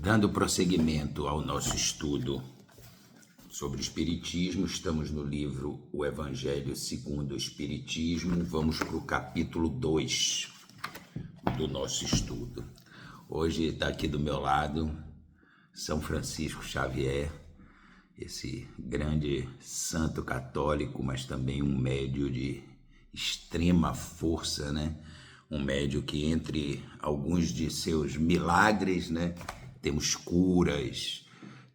Dando prosseguimento ao nosso estudo sobre o Espiritismo, estamos no livro O Evangelho segundo o Espiritismo. Vamos para o capítulo 2 do nosso estudo. Hoje está aqui do meu lado São Francisco Xavier, esse grande santo católico, mas também um médium de extrema força, né? Um médium que, entre alguns de seus milagres, né, temos curas,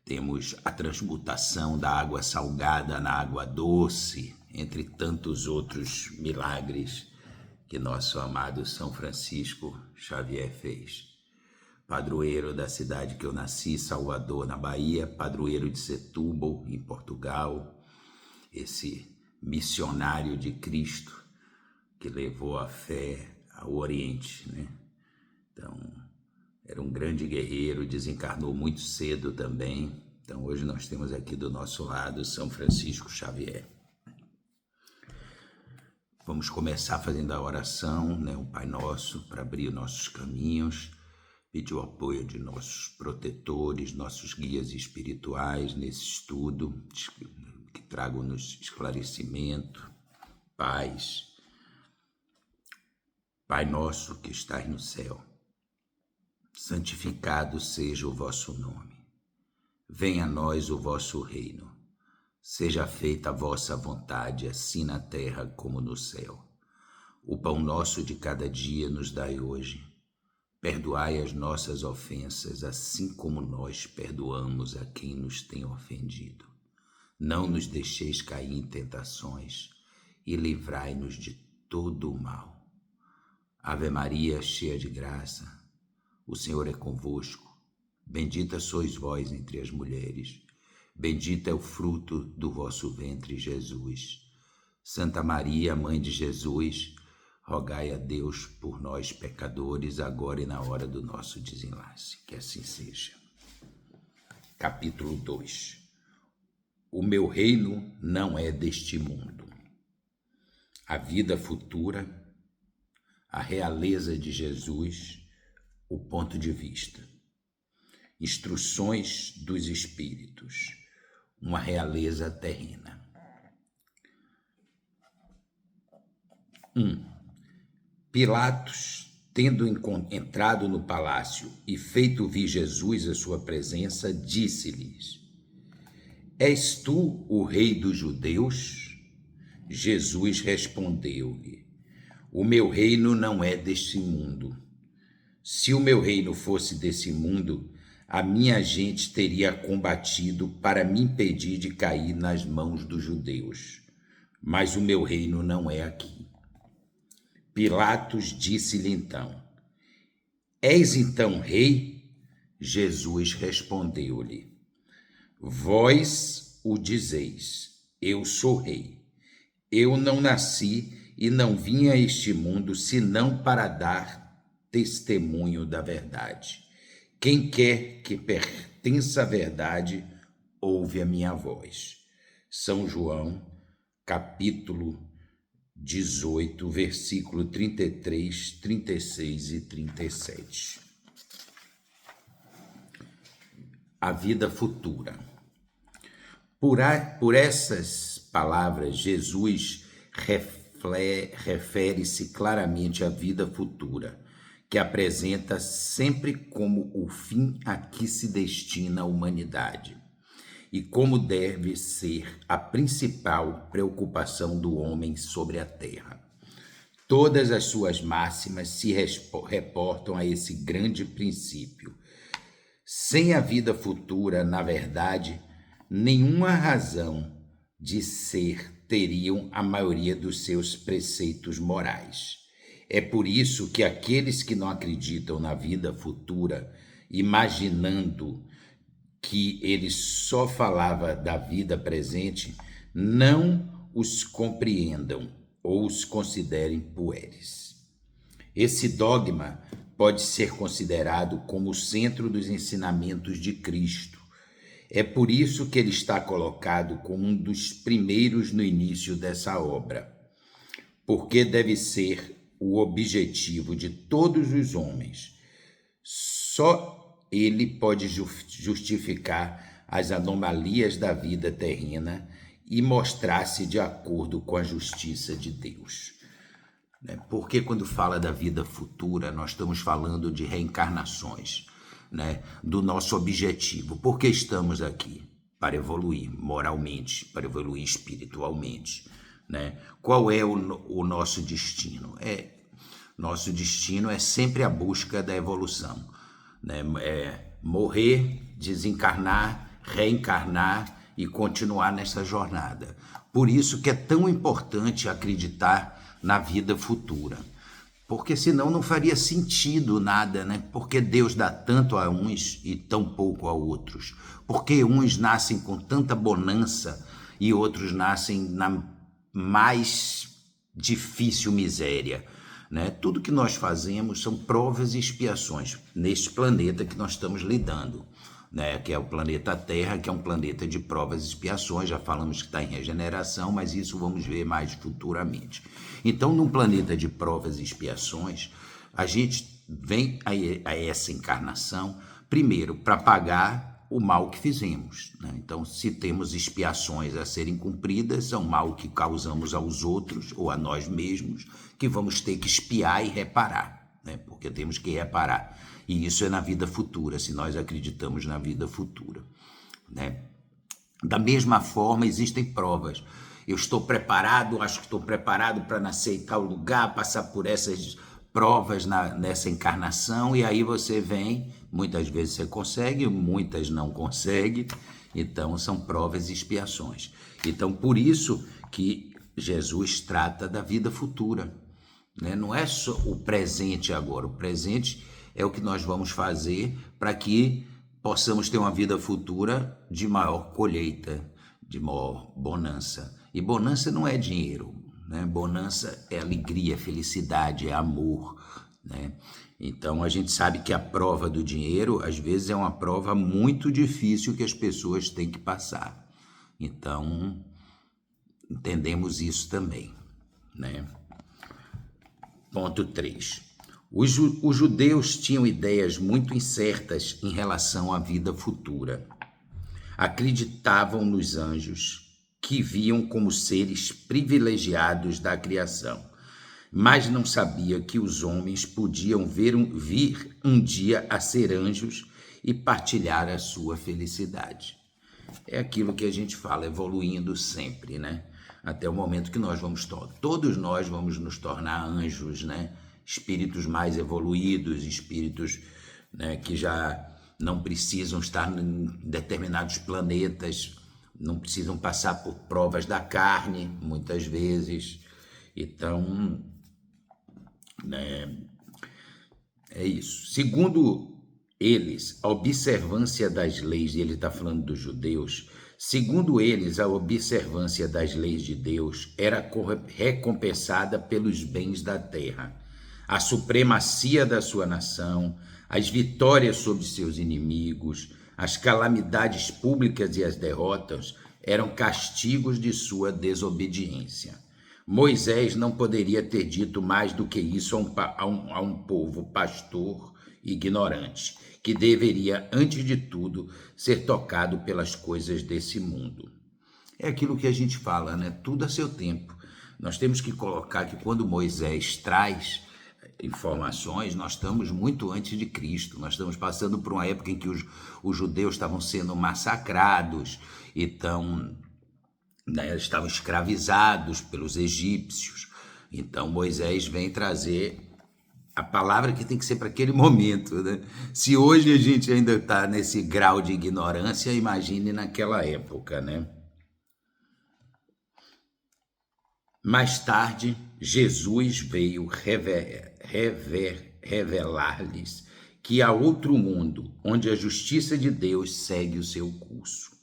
temos a transmutação da água salgada na água doce, entre tantos outros milagres que nosso amado São Francisco Xavier fez. Padroeiro da cidade que eu nasci, Salvador, na Bahia, padroeiro de Setúbal, em Portugal, esse missionário de Cristo que levou a fé ao Oriente, né? Então, era um grande guerreiro, desencarnou muito cedo também. Então, hoje nós temos aqui do nosso lado São Francisco Xavier. Vamos começar fazendo a oração, né? O Pai Nosso, para abrir nossos caminhos, pedir o apoio de nossos protetores, nossos guias espirituais nesse estudo, que tragam-nos esclarecimento, paz. Pai nosso que estás no céu, santificado seja o vosso nome. Venha a nós o vosso reino. Seja feita a vossa vontade, assim na terra como no céu. O pão nosso de cada dia nos dai hoje. Perdoai as nossas ofensas, assim como nós perdoamos a quem nos tem ofendido. Não nos deixeis cair em tentações e livrai-nos de todo o mal. Ave Maria, cheia de graça, o Senhor é convosco. Bendita sois vós entre as mulheres. Bendito é o fruto do vosso ventre, Jesus. Santa Maria, Mãe de Jesus, rogai a Deus por nós, pecadores, agora e na hora do nosso desenlace. Que assim seja. Capítulo 2. O meu reino não é deste mundo. A vida futura, a realeza de Jesus, o ponto de vista. Instruções dos Espíritos, uma realeza terrena. 1. Pilatos, tendo entrado no palácio e feito vir Jesus à sua presença, disse-lhes: És tu o rei dos judeus? Jesus respondeu-lhe: O meu reino não é deste mundo. Se o meu reino fosse desse mundo, a minha gente teria combatido para me impedir de cair nas mãos dos judeus. Mas o meu reino não é aqui. Pilatos disse-lhe então: És então rei? Jesus respondeu-lhe: Vós o dizeis, eu sou rei. Eu não nasci e não vim a este mundo senão para dar testemunho da verdade. Quem quer que pertença à verdade, ouve a minha voz. São João, capítulo 18, versículo 33, 36 e 37. A vida futura. Por essas palavras, Jesus refere-se claramente à vida futura, que apresenta sempre como o fim a que se destina a humanidade e como deve ser a principal preocupação do homem sobre a terra. Todas as suas máximas se reportam a esse grande princípio. Sem a vida futura, na verdade, nenhuma razão de ser teriam a maioria dos seus preceitos morais. É por isso que aqueles que não acreditam na vida futura, imaginando que ele só falava da vida presente, não os compreendam ou os considerem puéreis. Esse dogma pode ser considerado como o centro dos ensinamentos de Cristo. É por isso que ele está colocado como um dos primeiros no início dessa obra, porque deve ser o objetivo de todos os homens. Só ele pode justificar as anomalias da vida terrena e mostrar-se de acordo com a justiça de Deus. Porque quando fala da vida futura, nós estamos falando de reencarnações, do nosso objetivo. Por que estamos aqui? Para evoluir moralmente, para evoluir espiritualmente. Qual é o nosso destino? Nosso destino é sempre a busca da evolução. Morrer, desencarnar, reencarnar e continuar nessa jornada. Por isso que é tão importante acreditar na vida futura. Porque senão não faria sentido nada, Porque Deus dá tanto a uns e tão pouco a outros. Porque uns nascem com tanta bonança e outros nascem na mais difícil miséria. Tudo que nós fazemos são provas e expiações neste planeta que nós estamos lidando, que é o planeta Terra, que é um planeta de provas e expiações. Já falamos que está em regeneração, mas isso vamos ver mais futuramente. Então, num planeta de provas e expiações, a gente vem a essa encarnação, primeiro, para pagar o mal que fizemos. Então, se temos expiações a serem cumpridas, é um mal que causamos aos outros ou a nós mesmos, que vamos ter que expiar e reparar, porque temos que reparar. E isso é na vida futura, se nós acreditamos na vida futura. Da mesma forma, existem provas. Eu estou preparado, acho que estou preparado para nascer em tal lugar, passar por essas provas nessa encarnação, e aí você vem, muitas vezes você consegue, muitas não consegue. Então são provas e expiações. Então por isso que Jesus trata da vida futura, Não é só o presente agora, o presente é o que nós vamos fazer para que possamos ter uma vida futura de maior colheita, de maior bonança. E bonança não é dinheiro, Bonança é alegria, é felicidade, é amor, Então a gente sabe que a prova do dinheiro às vezes é uma prova muito difícil que as pessoas têm que passar. Então entendemos isso também, Ponto 3. Os judeus tinham ideias muito incertas em relação à vida futura. Acreditavam nos anjos, que viam como seres privilegiados da criação, mas não sabia que os homens podiam vir um dia a ser anjos e partilhar a sua felicidade. É aquilo que a gente fala, evoluindo sempre, Até o momento que todos nós vamos nos tornar anjos, Espíritos mais evoluídos, espíritos, que já não precisam estar em determinados planetas, não precisam passar por provas da carne, muitas vezes. Então, é isso. Segundo eles, a observância das leis, e ele está falando dos judeus, segundo eles, a observância das leis de Deus era recompensada pelos bens da terra, a supremacia da sua nação, as vitórias sobre seus inimigos, as calamidades públicas e as derrotas eram castigos de sua desobediência. Moisés não poderia ter dito mais do que isso a um povo pastor ignorante, que deveria, antes de tudo, ser tocado pelas coisas desse mundo. É aquilo que a gente fala, Tudo a seu tempo. Nós temos que colocar que quando Moisés traz informações, nós estamos muito antes de Cristo. Nós estamos passando por uma época em que os judeus estavam sendo massacrados, então, estavam escravizados pelos egípcios. Então Moisés vem trazer a palavra que tem que ser para aquele momento, Se hoje a gente ainda está nesse grau de ignorância, imagine naquela época, Mais tarde, Jesus veio revelar-lhes que há outro mundo, onde a justiça de Deus segue o seu curso.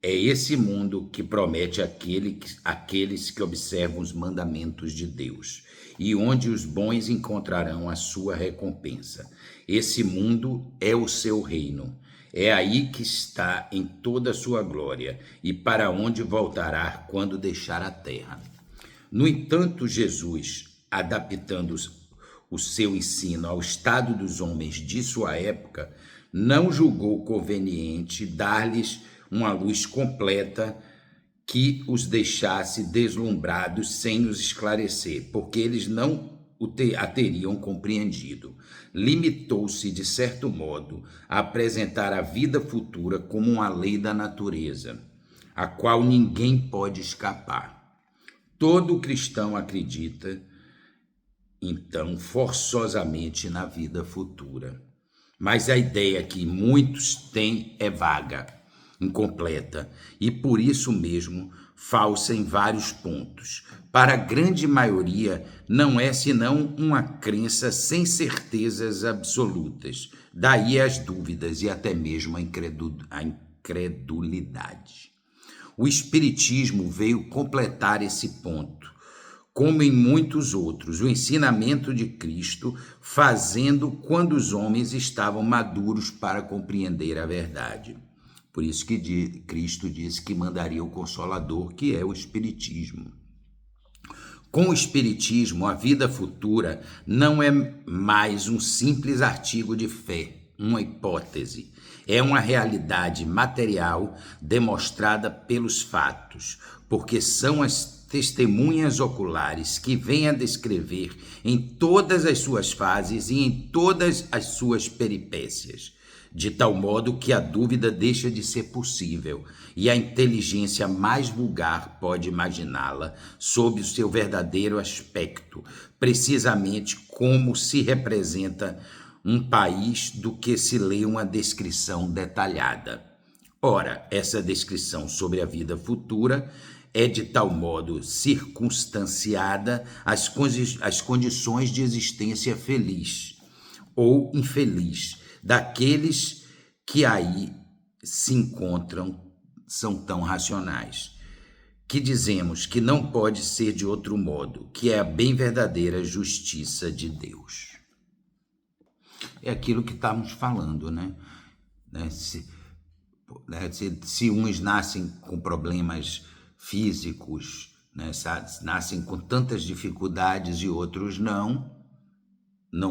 É esse mundo que promete aqueles que observam os mandamentos de Deus, e onde os bons encontrarão a sua recompensa. Esse mundo é o seu reino. É aí que está em toda a sua glória, e para onde voltará quando deixar a terra. No entanto, Jesus, adaptando o seu ensino ao estado dos homens de sua época, não julgou conveniente dar-lhes uma luz completa que os deixasse deslumbrados sem os esclarecer, porque eles não a teriam compreendido. Limitou-se, de certo modo, a apresentar a vida futura como uma lei da natureza, a qual ninguém pode escapar. Todo cristão acredita, então, forçosamente na vida futura. Mas a ideia que muitos têm é vaga, incompleta e, por isso mesmo, falsa em vários pontos. Para a grande maioria, não é senão uma crença sem certezas absolutas. Daí as dúvidas e até mesmo a incredulidade. O Espiritismo veio completar esse ponto, como em muitos outros, o ensinamento de Cristo, fazendo quando os homens estavam maduros para compreender a verdade. Por isso que Cristo disse que mandaria o Consolador, que é o Espiritismo. Com o Espiritismo, a vida futura não é mais um simples artigo de fé, uma hipótese. É uma realidade material demonstrada pelos fatos, porque são as testemunhas oculares que vêm a descrever em todas as suas fases e em todas as suas peripécias, de tal modo que a dúvida deixa de ser possível e a inteligência mais vulgar pode imaginá-la sob o seu verdadeiro aspecto, precisamente como se representa um país do que se lê uma descrição detalhada. Ora, essa descrição sobre a vida futura é de tal modo circunstanciada às condições de existência feliz ou infeliz daqueles que aí se encontram, são tão racionais, que dizemos que não pode ser de outro modo, que é a bem verdadeira justiça de Deus. É aquilo que estamos falando, né? Se uns nascem com problemas físicos, né, nascem com tantas dificuldades e outros não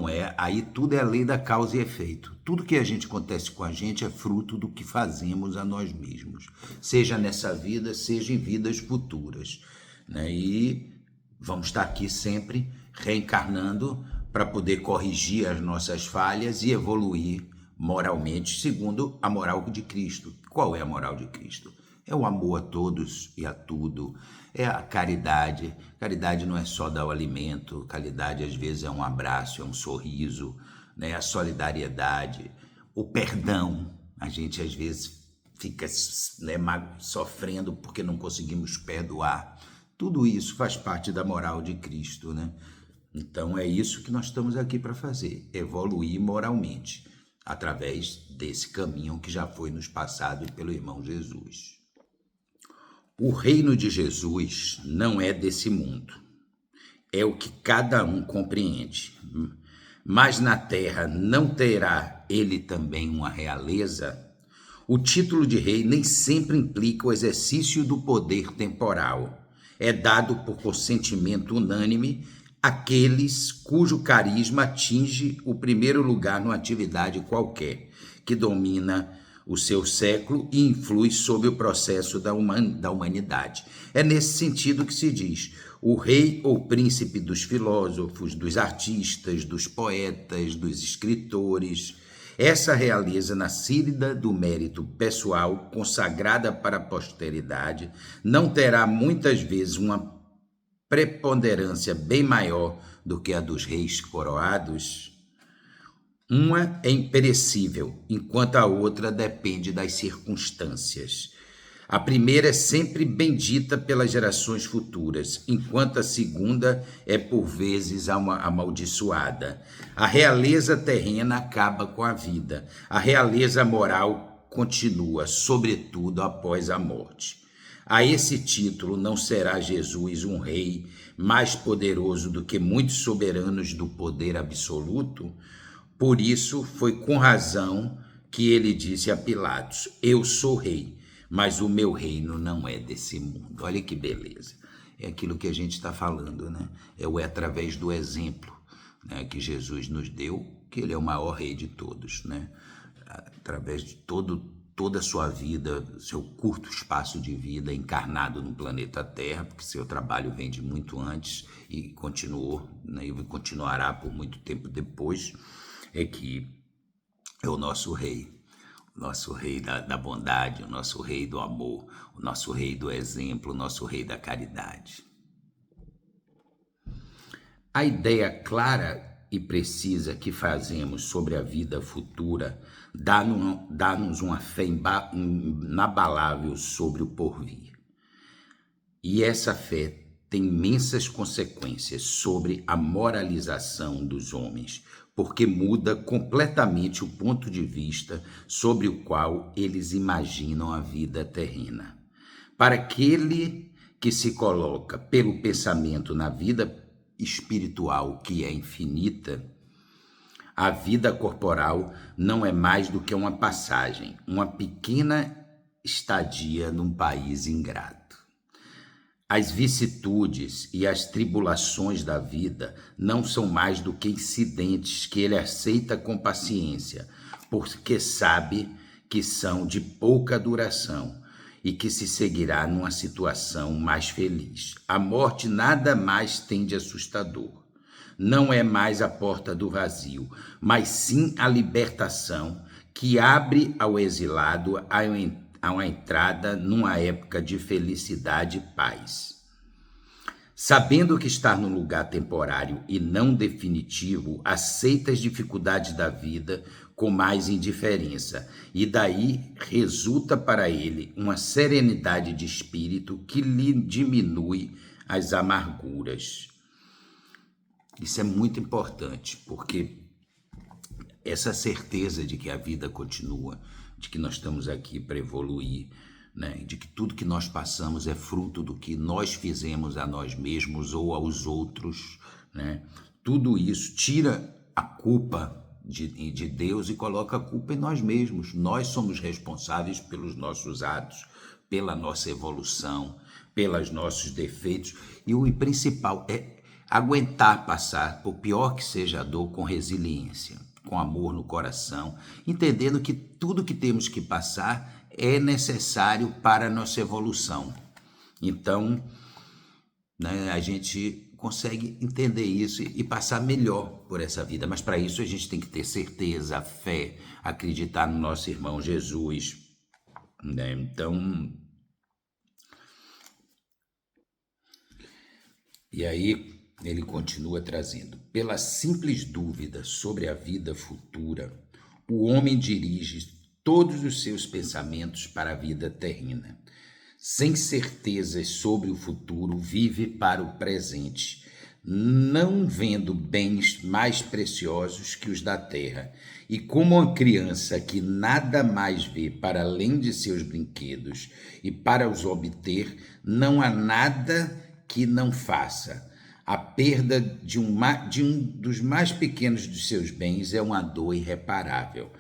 é. Aí tudo é a lei da causa e efeito. Tudo que a gente acontece com a gente é fruto do que fazemos a nós mesmos, seja nessa vida, seja em vidas futuras, né? E vamos estar aqui sempre reencarnando para poder corrigir as nossas falhas e evoluir moralmente, segundo a moral de Cristo. Qual é a moral de Cristo? É o amor a todos e a tudo, é a caridade. Caridade não é só dar o alimento, caridade às vezes é um abraço, é um sorriso, né? A solidariedade, o perdão. A gente às vezes fica, né, sofrendo porque não conseguimos perdoar. Tudo isso faz parte da moral de Cristo, né? Então é isso que nós estamos aqui para fazer, evoluir moralmente, através desse caminho que já foi nos passado pelo irmão Jesus. O reino de Jesus não é desse mundo, é o que cada um compreende. Mas na terra não terá ele também uma realeza? O título de rei nem sempre implica o exercício do poder temporal. É dado por consentimento unânime àqueles cujo carisma atinge o primeiro lugar numa atividade qualquer, que domina o seu século e influi sobre o processo da humanidade. É nesse sentido que se diz: o rei ou príncipe dos filósofos, dos artistas, dos poetas, dos escritores. Essa realeza nascida do mérito pessoal, consagrada para a posteridade, não terá muitas vezes uma preponderância bem maior do que a dos reis coroados. Uma é imperecível, enquanto a outra depende das circunstâncias. A primeira é sempre bendita pelas gerações futuras, enquanto a segunda é por vezes amaldiçoada. A realeza terrena acaba com a vida. A realeza moral continua, sobretudo após a morte. A esse título não será Jesus um rei mais poderoso do que muitos soberanos do poder absoluto? Por isso foi com razão que ele disse a Pilatos: eu sou rei, mas o meu reino não é desse mundo. Olha que beleza. É aquilo que a gente está falando, né? É através do exemplo. né, que Jesus nos deu, que ele é o maior rei de todos, né? Através de toda a sua vida, seu curto espaço de vida encarnado no planeta Terra, porque seu trabalho vem de muito antes e continuou, né, e continuará por muito tempo depois, é que é o nosso rei da bondade, o nosso rei do amor, o nosso rei do exemplo, o nosso rei da caridade. A ideia clara e precisa que fazemos sobre a vida futura dá-nos uma fé inabalável sobre o porvir. E essa fé tem imensas consequências sobre a moralização dos homens, porque muda completamente o ponto de vista sobre o qual eles imaginam a vida terrena. Para aquele que se coloca pelo pensamento na vida espiritual, que é infinita, a vida corporal não é mais do que uma passagem, uma pequena estadia num país ingrato. As vicissitudes e as tribulações da vida não são mais do que incidentes que ele aceita com paciência, porque sabe que são de pouca duração e que se seguirá numa situação mais feliz. A morte nada mais tem de assustador. Não é mais a porta do vazio, mas sim a libertação que abre ao exilado a uma entrada numa época de felicidade e paz. Sabendo que está num lugar temporário e não definitivo, aceita as dificuldades da vida com mais indiferença, e daí resulta para ele uma serenidade de espírito que lhe diminui as amarguras. Isso é muito importante, porque essa certeza de que a vida continua, de que nós estamos aqui para evoluir, né, de que tudo que nós passamos é fruto do que nós fizemos a nós mesmos ou aos outros, né? Tudo isso tira a culpa de Deus e coloca a culpa em nós mesmos. Nós somos responsáveis pelos nossos atos, pela nossa evolução, pelos nossos defeitos, e o principal é aguentar passar, por pior que seja a dor, com resiliência, com amor no coração, entendendo que tudo que temos que passar é necessário para a nossa evolução. Então, né, a gente consegue entender isso e passar melhor por essa vida, mas para isso a gente tem que ter certeza, fé, acreditar no nosso irmão Jesus, né? Então, e aí ele continua trazendo: pela simples dúvida sobre a vida futura, o homem dirige todos os seus pensamentos para a vida terrena. Sem certezas sobre o futuro, vive para o presente, não vendo bens mais preciosos que os da terra. E como uma criança que nada mais vê para além de seus brinquedos e para os obter, não há nada que não faça. A perda de um dos mais pequenos de seus bens é uma dor irreparável.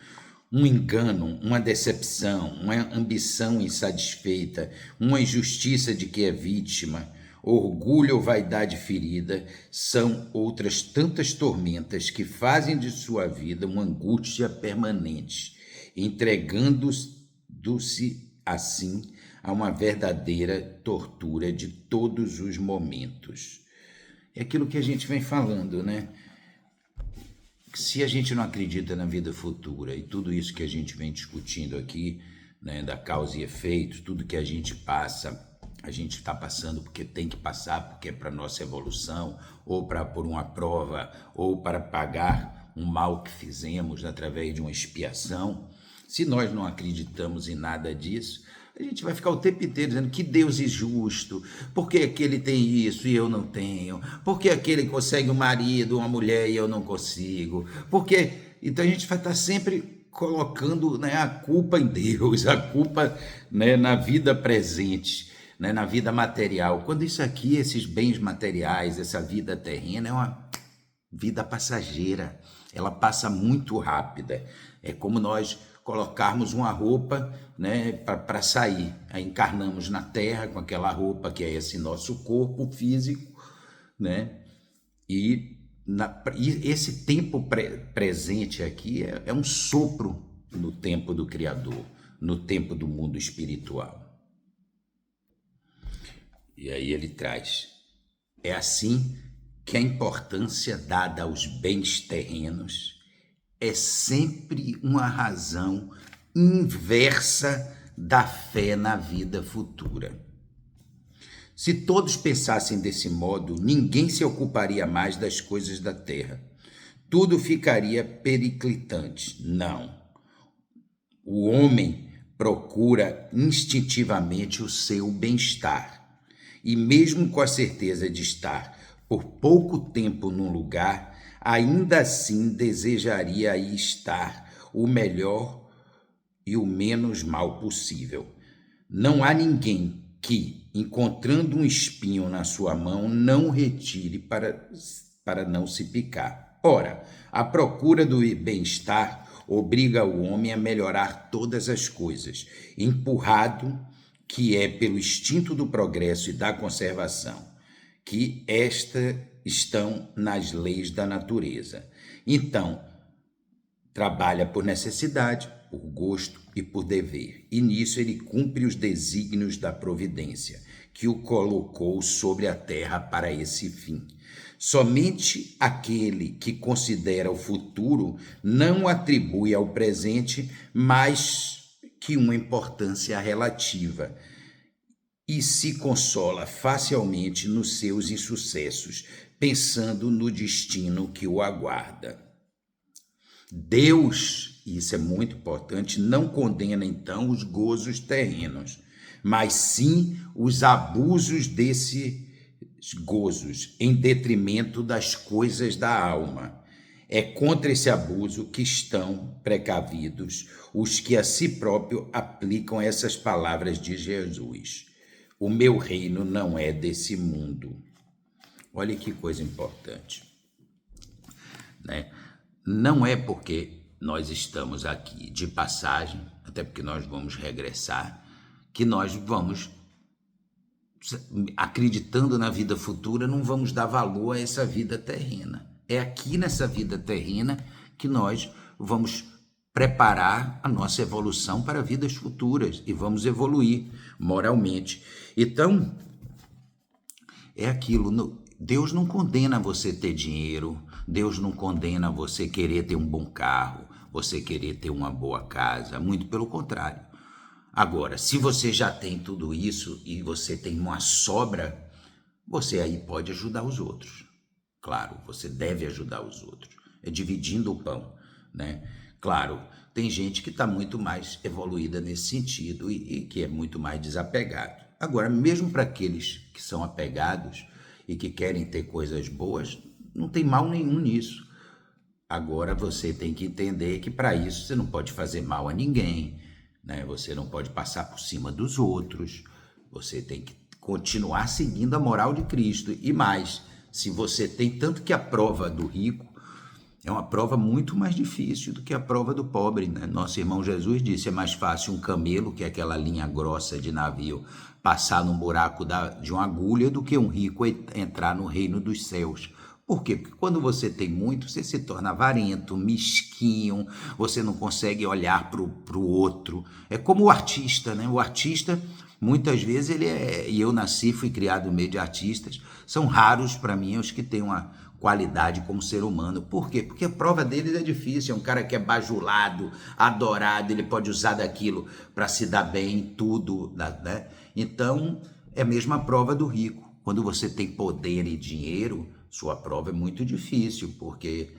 Um engano, uma decepção, uma ambição insatisfeita, uma injustiça de que é vítima, orgulho ou vaidade ferida, são outras tantas tormentas que fazem de sua vida uma angústia permanente, entregando-se assim a uma verdadeira tortura de todos os momentos. É aquilo que a gente vem falando, né? Se a gente não acredita na vida futura e tudo isso que a gente vem discutindo aqui, né, da causa e efeito, tudo que a gente passa, a gente está passando porque tem que passar, porque é para nossa evolução, ou para por uma prova, ou para pagar um mal que fizemos através de uma expiação. Se nós não acreditamos em nada disso, a gente vai ficar o tempo inteiro dizendo que Deus é justo, porque aquele tem isso e eu não tenho, porque aquele consegue um marido, uma mulher e eu não consigo, porque... Então a gente vai estar sempre colocando, né, a culpa em Deus, a culpa, né, na vida presente, né, na vida material, quando isso aqui, esses bens materiais, essa vida terrena é uma vida passageira, ela passa muito rápida. É como nós colocarmos uma roupa, né, para sair. Aí encarnamos na Terra com aquela roupa que é esse nosso corpo físico, né, e E esse tempo presente aqui é um sopro no tempo do Criador, no tempo do mundo espiritual. E aí ele traz: é assim que a importância dada aos bens terrenos é sempre uma razão inversa da fé na vida futura. Se todos pensassem desse modo, ninguém se ocuparia mais das coisas da terra. Tudo ficaria periclitante. Não. O homem procura instintivamente o seu bem-estar. E mesmo com a certeza de estar por pouco tempo num lugar, ainda assim desejaria aí estar o melhor e o menos mal possível. Não há ninguém que, encontrando um espinho na sua mão, não o retire para não se picar. Ora, a procura do bem-estar obriga o homem a melhorar todas as coisas, empurrado que é pelo instinto do progresso e da conservação, que estão nas leis da natureza. Então, trabalha por necessidade, por gosto e por dever, e nisso ele cumpre os desígnios da providência, que o colocou sobre a terra para esse fim. Somente aquele que considera o futuro não atribui ao presente mais que uma importância relativa e se consola facilmente nos seus insucessos, pensando no destino que o aguarda. Deus, e isso é muito importante, não condena então os gozos terrenos, mas sim os abusos desses gozos em detrimento das coisas da alma. É contra esse abuso que estão precavidos os que a si próprio aplicam essas palavras de Jesus: o meu reino não é desse mundo. Olha que coisa importante, né? Não é porque nós estamos aqui de passagem, até porque nós vamos regressar, que nós vamos, acreditando na vida futura, não vamos dar valor a essa vida terrena. É aqui nessa vida terrena que nós vamos preparar a nossa evolução para vidas futuras e vamos evoluir moralmente. Então, é aquilo, Deus não condena você ter dinheiro, Deus não condena você querer ter um bom carro, você querer ter uma boa casa, muito pelo contrário. Agora, se você já tem tudo isso e você tem uma sobra, você aí pode ajudar os outros. Claro, você deve ajudar os outros. É dividindo o pão, né? Claro, tem gente que está muito mais evoluída nesse sentido e que é muito mais desapegado. Agora, mesmo para aqueles que são apegados e que querem ter coisas boas, não tem mal nenhum nisso. Agora você tem que entender que para isso você não pode fazer mal a ninguém, né? Você não pode passar por cima dos outros, você tem que continuar seguindo a moral de Cristo. E mais, se você tem, tanto que a prova do rico é uma prova muito mais difícil do que a prova do pobre, né? Nosso irmão Jesus disse: é mais fácil um camelo, que é aquela linha grossa de navio, passar num buraco de uma agulha do que um rico entrar no reino dos céus. Por quê? Porque quando você tem muito, você se torna avarento, mesquinho, você não consegue olhar para o outro. É como o artista, né? O artista, muitas vezes, e eu nasci, fui criado no meio de artistas, são raros para mim os que têm uma qualidade como ser humano. Por quê? Porque a prova deles é difícil, é um cara que é bajulado, adorado, ele pode usar daquilo para se dar bem em tudo, né? Então, é a mesma prova do rico. Quando você tem poder e dinheiro, sua prova é muito difícil, porque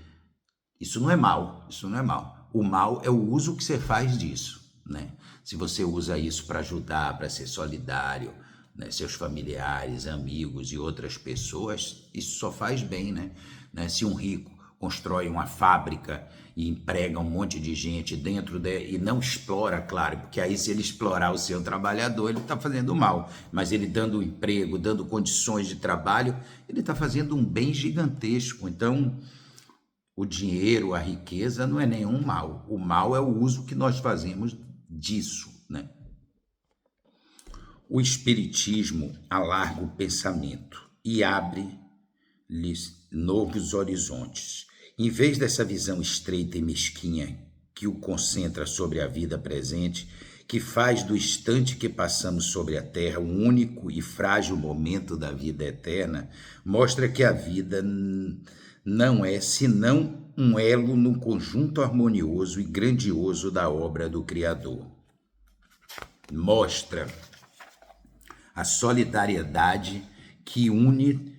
isso não é mal, isso não é mal. O mal é o uso que você faz disso, né? Se você usa isso para ajudar, para ser solidário, né, seus familiares, amigos e outras pessoas, isso só faz bem, né? Se um rico constrói uma fábrica e emprega um monte de gente e não explora, claro, porque aí se ele explorar o seu trabalhador, ele está fazendo mal, mas ele dando emprego, dando condições de trabalho, ele está fazendo um bem gigantesco. Então, o dinheiro, a riqueza não é nenhum mal, o mal é o uso que nós fazemos disso, né? O Espiritismo alarga o pensamento e abre-lhes novos horizontes. Em vez dessa visão estreita e mesquinha que o concentra sobre a vida presente, que faz do instante que passamos sobre a Terra um único e frágil momento da vida eterna, mostra que a vida não é senão um elo no conjunto harmonioso e grandioso da obra do Criador. Mostra a solidariedade que une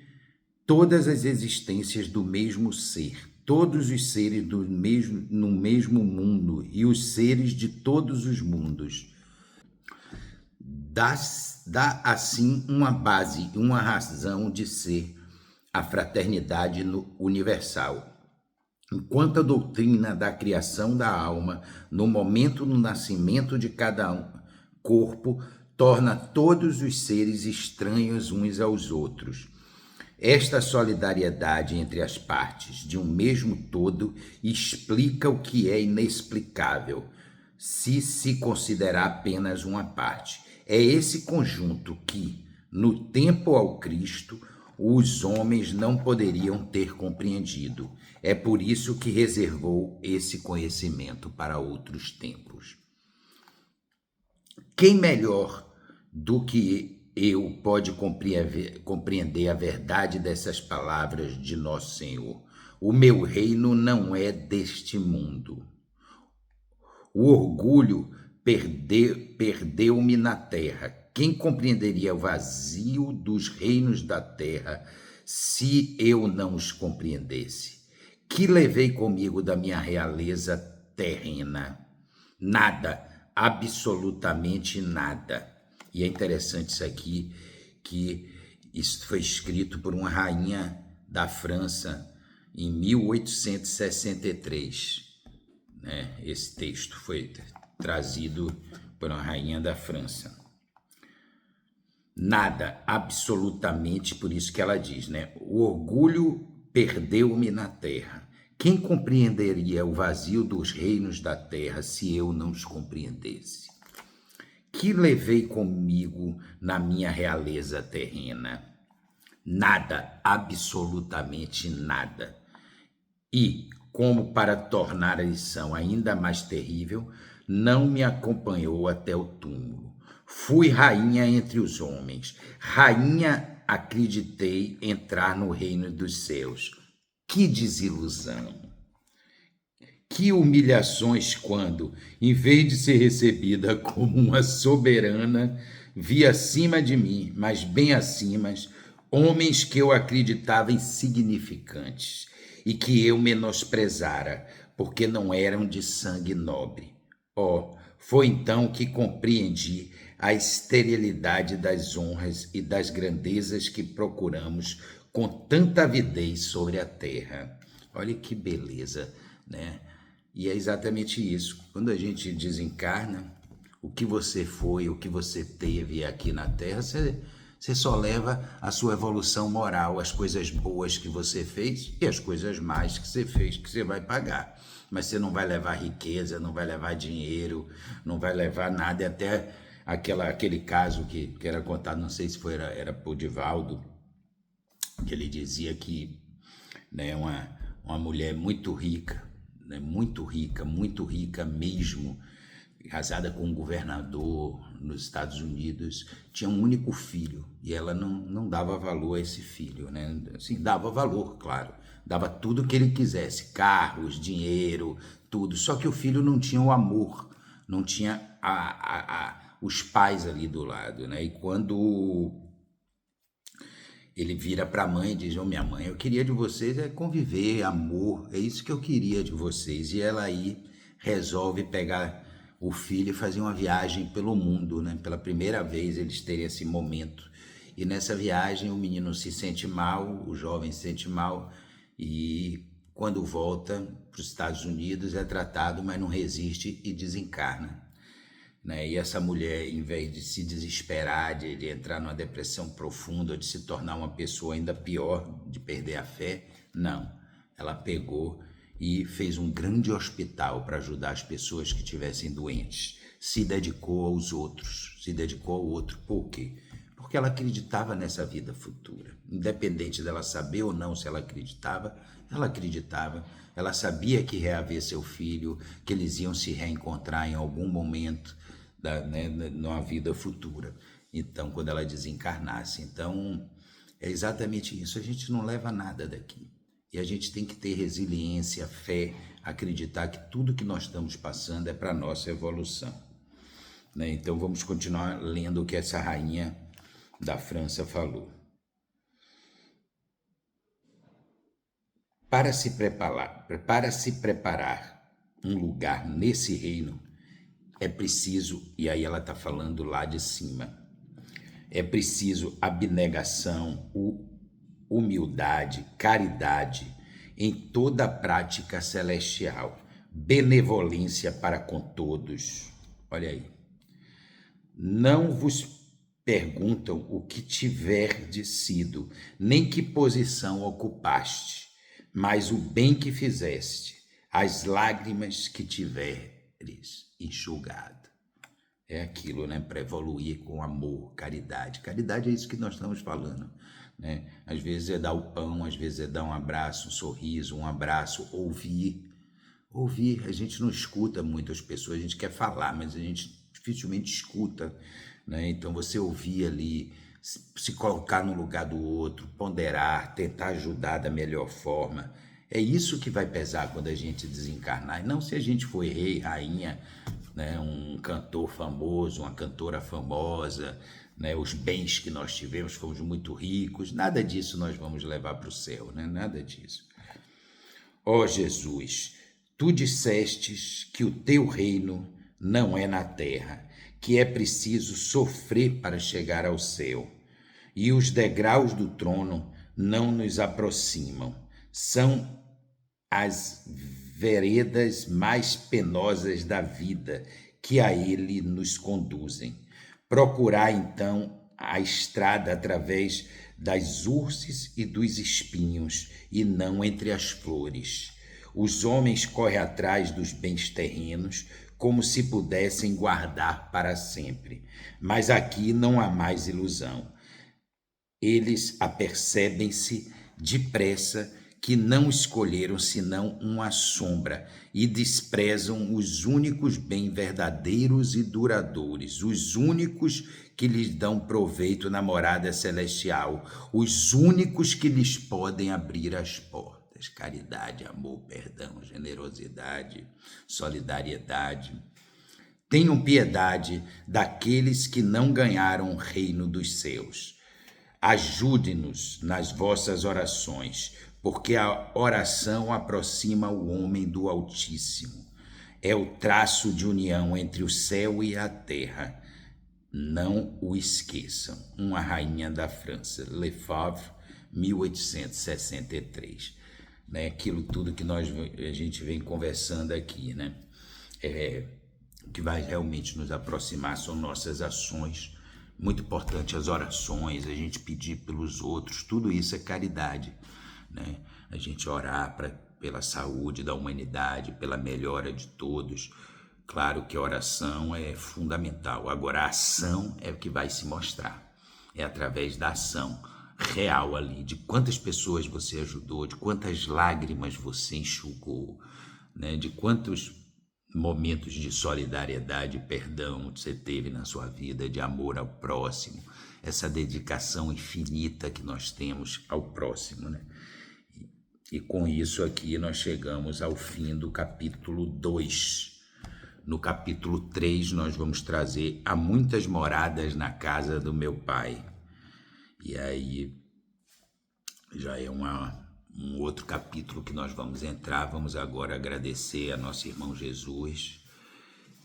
todas as existências do mesmo ser, todos os seres no mesmo mundo e os seres de todos os mundos. Dá assim uma base, uma razão de ser a fraternidade universal. Enquanto a doutrina da criação da alma, no momento do nascimento de cada corpo, torna todos os seres estranhos uns aos outros. Esta solidariedade entre as partes de um mesmo todo explica o que é inexplicável, se considerar apenas uma parte. É esse conjunto que, no tempo ao Cristo, os homens não poderiam ter compreendido. É por isso que reservou esse conhecimento para outros tempos. Quem melhor do que eu pode compreender a verdade dessas palavras de Nosso Senhor? O meu reino não é deste mundo. O orgulho perdeu-me na terra. Quem compreenderia o vazio dos reinos da terra se eu não os compreendesse? Que levei comigo da minha realeza terrena? Nada, absolutamente nada. E é interessante isso aqui, que isso foi escrito por uma rainha da França em 1863. Né? Esse texto foi trazido por uma rainha da França. Nada, absolutamente, por isso que ela diz, né? O orgulho perdeu-me na terra. Quem compreenderia o vazio dos reinos da terra se eu não os compreendesse? Que levei comigo na minha realeza terrena? Nada, absolutamente nada. E, como para tornar a lição ainda mais terrível, não me acompanhou até o túmulo. Fui rainha entre os homens. Rainha, acreditei entrar no reino dos céus. Que desilusão! Que humilhações quando, em vez de ser recebida como uma soberana, vi acima de mim, mas bem acima, homens que eu acreditava insignificantes e que eu menosprezara, porque não eram de sangue nobre. Foi então que compreendi a esterilidade das honras e das grandezas que procuramos com tanta avidez sobre a terra. Olha que beleza, né? E é exatamente isso. Quando a gente desencarna, o que você foi, o que você teve aqui na Terra, você só leva a sua evolução moral, as coisas boas que você fez e as coisas más que você fez, que você vai pagar. Mas você não vai levar riqueza, não vai levar dinheiro, não vai levar nada. Até aquele caso que era contado, não sei se era por Divaldo, que ele dizia que, né, uma mulher muito rica, né, muito rica mesmo, casada com um governador nos Estados Unidos, tinha um único filho e ela não dava valor a esse filho, né? Assim, dava valor, claro, dava tudo que ele quisesse, carros, dinheiro, tudo, só que o filho não tinha o amor, não tinha os pais ali do lado, né? E quando ele vira para a mãe e diz: minha mãe, eu queria de vocês conviver, amor, é isso que eu queria de vocês. E ela aí resolve pegar o filho e fazer uma viagem pelo mundo, né? Pela primeira vez eles terem esse momento. E nessa viagem o menino se sente mal, o jovem se sente mal, e quando volta para os Estados Unidos é tratado, mas não resiste e desencarna. Né? E essa mulher, em vez de se desesperar, de entrar numa depressão profunda, de se tornar uma pessoa ainda pior, de perder a fé, não. Ela pegou e fez um grande hospital para ajudar as pessoas que estivessem doentes. Se dedicou aos outros, se dedicou ao outro. Por quê? porque ela acreditava nessa vida futura. Independente dela saber ou não se ela acreditava, ela acreditava. Ela sabia que ia haver seu filho, que eles iam se reencontrar em algum momento numa vida futura. Então, quando ela desencarnasse. Então, é exatamente isso. A gente não leva nada daqui. E a gente tem que ter resiliência, fé, acreditar que tudo que nós estamos passando é para a nossa evolução. Então, vamos continuar lendo o que essa rainha da França falou. Para se preparar um lugar nesse reino, é preciso, e aí ela está falando lá de cima, é preciso abnegação, humildade, caridade em toda a prática celestial, benevolência para com todos. Olha aí. Não vos perguntam o que tiverdes sido, nem que posição ocupaste, mas o bem que fizeste, as lágrimas que tiveres enxugado. É aquilo, para evoluir com amor, caridade. Caridade é isso que nós estamos falando, Às vezes é dar o pão, às vezes é dar um abraço, um sorriso, um abraço, ouvir. Ouvir, a gente não escuta muito as pessoas, a gente quer falar, mas a gente dificilmente escuta, Então você ouvir ali, se colocar no lugar do outro, ponderar, tentar ajudar da melhor forma, é isso que vai pesar quando a gente desencarnar, e não se a gente foi rei, rainha, um cantor famoso, uma cantora famosa, os bens que nós tivemos, fomos muito ricos, nada disso nós vamos levar para o céu, nada disso. Ó Jesus, tu dissestes que o teu reino não é na terra, que é preciso sofrer para chegar ao céu. E os degraus do trono não nos aproximam, são as veredas mais penosas da vida que a ele nos conduzem. Procurar, então, a estrada através das urces e dos espinhos, e não entre as flores. Os homens correm atrás dos bens terrenos, como se pudessem guardar para sempre. Mas aqui não há mais ilusão. Eles apercebem-se depressa que não escolheram senão uma sombra e desprezam os únicos bens verdadeiros e duradouros, os únicos que lhes dão proveito na morada celestial, os únicos que lhes podem abrir as portas. Caridade, amor, perdão, generosidade, solidariedade. Tenham piedade daqueles que não ganharam o reino dos céus. Ajude-nos nas vossas orações, porque a oração aproxima o homem do Altíssimo. É o traço de união entre o céu e a terra. Não o esqueçam. Uma rainha da França, Lefebvre, 1863. Aquilo tudo que a gente vem conversando aqui, o que vai realmente nos aproximar são nossas ações. Muito importante as orações, a gente pedir pelos outros, tudo isso é caridade, A gente orar pela saúde da humanidade, pela melhora de todos. Claro que a oração é fundamental, agora a ação é o que vai se mostrar, é através da ação real ali, de quantas pessoas você ajudou, de quantas lágrimas você enxugou, de quantos momentos de solidariedade e perdão você teve na sua vida, de amor ao próximo, essa dedicação infinita que nós temos ao próximo, E com isso aqui nós chegamos ao fim do capítulo 2. No capítulo 3 nós vamos trazer há muitas moradas na casa do meu pai. E aí já é um outro capítulo que nós vamos entrar. Vamos agora agradecer a nosso irmão Jesus.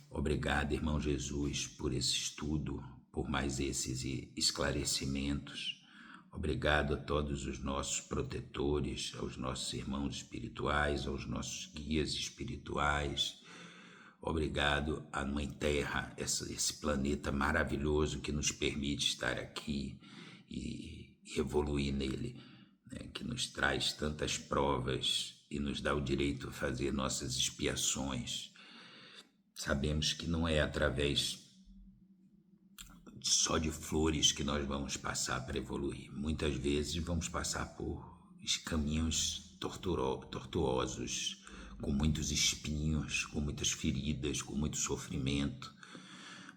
Obrigado, irmão Jesus, por esse estudo, por mais esses esclarecimentos. Obrigado a todos os nossos protetores, aos nossos irmãos espirituais, aos nossos guias espirituais. Obrigado à Mãe Terra, esse planeta maravilhoso que nos permite estar aqui e evoluir nele, que nos traz tantas provas e nos dá o direito a fazer nossas expiações. Sabemos que não é através só de flores que nós vamos passar para evoluir. Muitas vezes vamos passar por caminhos tortuosos, com muitos espinhos, com muitas feridas, com muito sofrimento,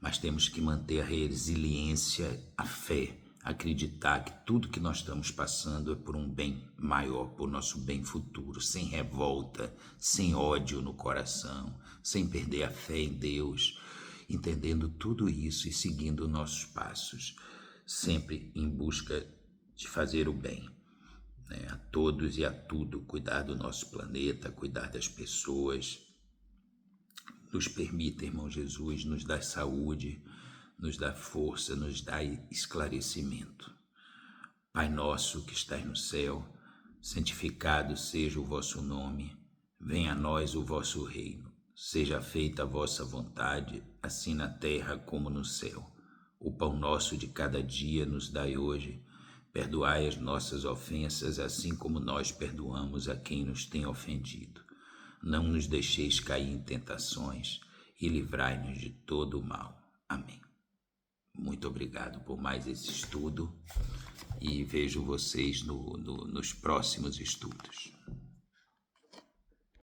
mas temos que manter a resiliência, a fé, acreditar que tudo que nós estamos passando é por um bem maior, por nosso bem futuro, sem revolta, sem ódio no coração, sem perder a fé em Deus, entendendo tudo isso e seguindo nossos passos, sempre em busca de fazer o bem, né? A todos e a tudo, cuidar do nosso planeta, cuidar das pessoas. Nos permita, irmão Jesus, nos dá saúde, nos dá força, nos dá esclarecimento. Pai nosso que estás no céu, santificado seja o vosso nome, venha a nós o vosso reino. Seja feita a vossa vontade, assim na terra como no céu. O pão nosso de cada dia nos dai hoje. Perdoai as nossas ofensas, assim como nós perdoamos a quem nos tem ofendido. Não nos deixeis cair em tentações e livrai-nos de todo o mal. Amém. Muito obrigado por mais esse estudo e vejo vocês nos próximos estudos.